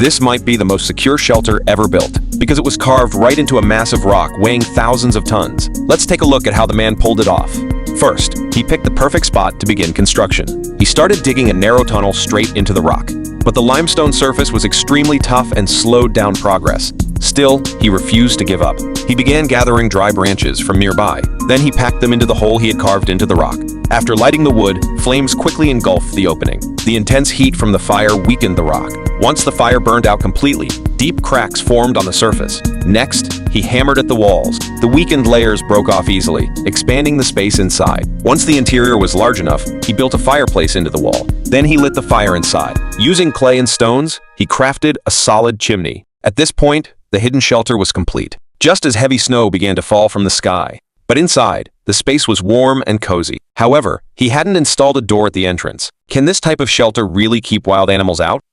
This might be the most secure shelter ever built, because it was carved right into a massive rock weighing thousands of tons. Let's take a look at how the man pulled it off. First, he picked the perfect spot to begin construction. He started digging a narrow tunnel straight into the rock. But the limestone surface was extremely tough and slowed down progress. Still, he refused to give up. He began gathering dry branches from nearby. Then he packed them into the hole he had carved into the rock. After lighting the wood, flames quickly engulfed the opening. The intense heat from the fire weakened the rock. Once the fire burned out completely, deep cracks formed on the surface. Next, he hammered at the walls. The weakened layers broke off easily, expanding the space inside. Once the interior was large enough, he built a fireplace into the wall. Then he lit the fire inside. Using clay and stones, he crafted a solid chimney. At this point, the hidden shelter was complete. Just as heavy snow began to fall from the sky. But inside, the space was warm and cozy. However, he hadn't installed a door at the entrance. Can this type of shelter really keep wild animals out?